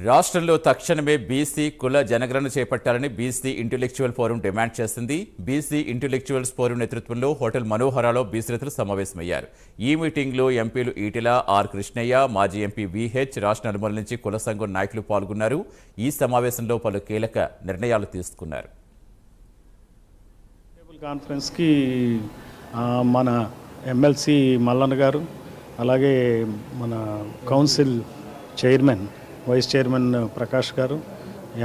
రాష్ట్రంలో తక్షణమే బీసీ కుల జనగణన చేపట్టాలని బీసీ ఇంటెలెక్చువల్ ఫోరం డిమాండ్ చేసింది. బీసీ ఇంటెలెక్చువల్స్ ఫోరం నేతృత్వంలో హోటల్ మనోహరాలో బీసీ నేతలు సమావేశమయ్యారు. ఈ మీటింగ్లో ఎంపీలు ఈటెల, ఆర్ కృష్ణయ్య, మాజీ ఎంపీ విహెచ్, రాష్ట్ర నలుమూలల నుంచి కుల సంఘం నాయకులు పాల్గొన్నారు. ఈ సమావేశంలో పలు కీలక నిర్ణయాలు తీసుకున్నారు. కాన్ఫరెన్స్కి మన ఎమ్మెల్సీ మల్లన్న గారు, అలాగే మన council chairman, vice chairman Prakash garu,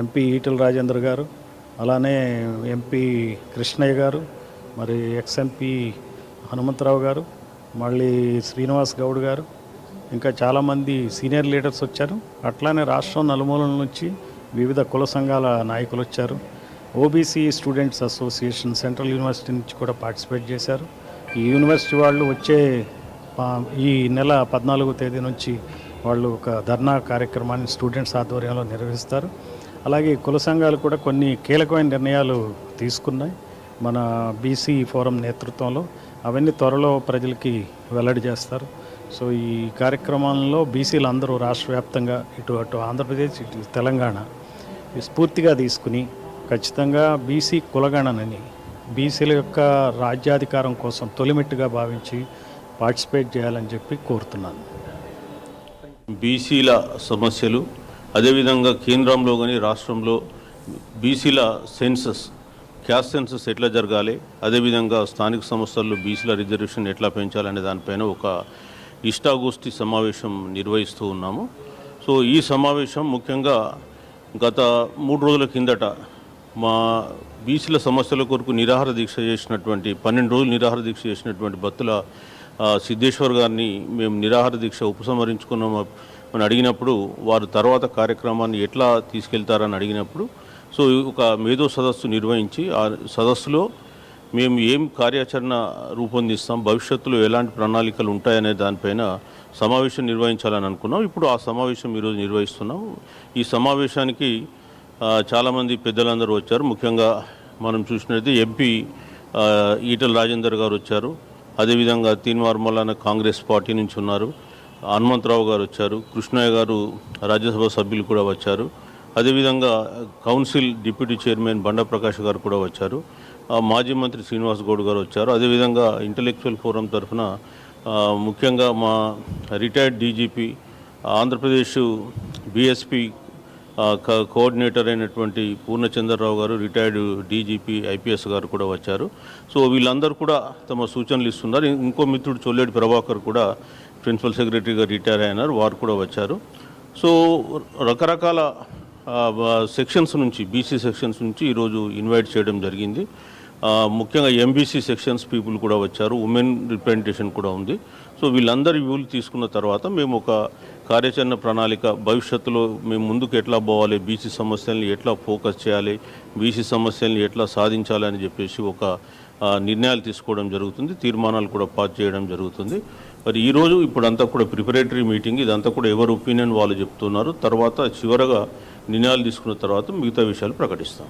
MP Etela Rajender గారు, అలానే ఎంపీ కృష్ణయ్య గారు, మరి ఎక్స్ఎంపీ హనుమంతరావు గారు, మళ్ళీ శ్రీనివాస్ గౌడ్ గారు, ఇంకా చాలామంది సీనియర్ లీడర్స్ వచ్చారు. అట్లానే రాష్ట్రం నలుమూలల నుంచి వివిధ కుల సంఘాల నాయకులు వచ్చారు. OBC students association central university నుంచి కూడా పార్టిసిపేట్ చేశారు. ఈ యూనివర్సిటీ వాళ్ళు వచ్చే ఈ నెల 14వ తేదీ నుంచి వాళ్ళు ఒక ధర్నా కార్యక్రమాన్ని స్టూడెంట్స్ ఆధ్వర్యంలో నిర్వహిస్తారు. అలాగే కుల సంఘాలు కూడా కొన్ని కీలకమైన నిర్ణయాలు తీసుకున్నాయి మన బీసీ ఫోరం నేతృత్వంలో. అవన్నీ త్వరలో ప్రజలకి వెల్లడి చేస్తారు. సో ఈ కార్యక్రమంలో బీసీలు అందరూ రాష్ట్ర వ్యాప్తంగా అటు ఆంధ్రప్రదేశ్, ఇటు తెలంగాణ స్ఫూర్తిగా తీసుకుని ఖచ్చితంగా బీసీ కులగణనని బీసీల యొక్క రాజ్యాధికారం కోసం తొలిమెట్టుగా భావించి పార్టిసిపేట్ చేయాలని చెప్పి కోరుతున్నాను. బీసీల సమస్యలు, అదేవిధంగా కేంద్రంలో కానీ రాష్ట్రంలో బీసీల సెన్సస్, క్యాస్ట్ సెన్సస్ ఎట్లా జరగాలి, అదేవిధంగా స్థానిక సంస్థల్లో బీసీల రిజర్వేషన్ ఎట్లా పెంచాలనే దానిపైన ఒక ఇష్టాగోష్ఠి సమావేశం నిర్వహిస్తూ ఉన్నాము. సో ఈ సమావేశం ముఖ్యంగా గత 3 రోజుల కిందట మా బీసీల సమస్యల కొరకు నిరాహార దీక్ష చేసినటువంటి 12 రోజులు నిరాహార దీక్ష చేసినటువంటి బత్తుల సిద్ధేశ్వర్ గారిని మేము నిరాహార దీక్ష ఉపసంహరించుకున్నామని అడిగినప్పుడు, వారు తర్వాత కార్యక్రమాన్ని ఎట్లా తీసుకెళ్తారని అడిగినప్పుడు, సో ఒక మేధో సదస్సు నిర్వహించి ఆ సదస్సులో మేము ఏం కార్యాచరణ రూపొందిస్తాం, భవిష్యత్తులో ఎలాంటి ప్రణాళికలు ఉంటాయనే దానిపైన సమావేశం నిర్వహించాలని అనుకున్నాం. ఇప్పుడు ఆ సమావేశం ఈరోజు నిర్వహిస్తున్నాం. ఈ సమావేశానికి చాలామంది పెద్దలందరూ వచ్చారు. ముఖ్యంగా మనం చూసినట్లయితే ఎంపీ ఈటెల రాజేందర్ గారు వచ్చారు. అదేవిధంగా తీన్మార్ మల్లన్న కాంగ్రెస్ పార్టీ నుంచి ఉన్నారు. హనుమంతరావు గారు వచ్చారు. కృష్ణయ్య గారు రాజ్యసభ సభ్యులు కూడా వచ్చారు. అదేవిధంగా కౌన్సిల్ డిప్యూటీ చైర్మన్ బండ ప్రకాష్ గారు కూడా వచ్చారు. మాజీ మంత్రి శ్రీనివాస్ గౌడ్ గారు వచ్చారు. అదేవిధంగా ఇంటెలెక్చువల్ ఫోరం తరఫున ముఖ్యంగా మా retired DGP, Andhra Pradesh BSP coordinator అయినటువంటి పూర్ణచంద్రరావు గారు, రిటైర్డ్ డీజీపీ ఐపీఎస్ గారు కూడా వచ్చారు. సో వీళ్ళందరూ కూడా తమ సూచనలు ఇస్తున్నారు. ఇంకో మిత్రుడు చొల్లేటి ప్రభాకర్ కూడా ప్రిన్సిపల్ సెక్రటరీగా రిటైర్ అయినారు, వారు కూడా వచ్చారు. సో రకరకాల సెక్షన్స్ నుంచి, బీసీ సెక్షన్స్ నుంచి ఈరోజు ఇన్వైట్ చేయడం జరిగింది. ముఖ్యంగా ఎంబీసీ సెక్షన్స్ పీపుల్ కూడా వచ్చారు, ఉమెన్ రిప్రజెంటేషన్ కూడా ఉంది. సో వీళ్ళందరి వ్యూలు తీసుకున్న తర్వాత మేము ఒక కార్యాచరణ ప్రణాళిక, భవిష్యత్తులో మేము ముందుకు ఎట్లా పోవాలి, బీసీ సమస్యల్ని ఎట్లా ఫోకస్ చేయాలి, బీసీ సమస్యల్ని ఎట్లా సాధించాలని చెప్పేసి ఒక నిర్ణయాలు తీసుకోవడం జరుగుతుంది, తీర్మానాలు కూడా పాస్ చేయడం జరుగుతుంది. మరి ఈరోజు ఇప్పుడంతా కూడా ప్రిపరేటరీ మీటింగ్, ఇదంతా కూడా ఎవరి ఒపీనియన్ వాళ్ళు చెప్తున్నారు. తర్వాత చివరగా నిర్ణయాలు తీసుకున్న తర్వాత మిగతా విషయాలు ప్రకటిస్తాం.